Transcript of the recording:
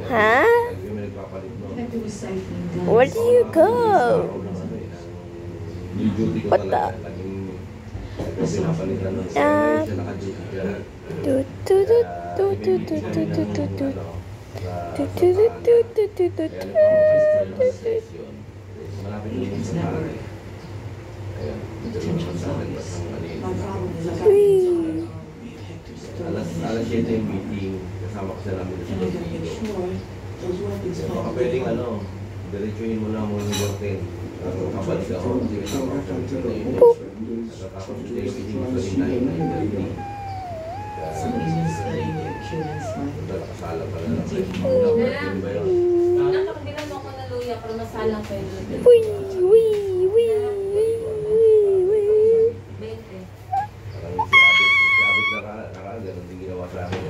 Huh? Where do you go? What the? Alas 7 yung meeting, kasama ko sa namin sa baka pwedeng diretsuhin mo na mo yung working. Kapalik ako. Tapos yung meeting mo sa rin na nakasala pala lang. Nakakabilang mo ako na luya para masalang kayo. Si Abit na ganun din ginawa sa amin.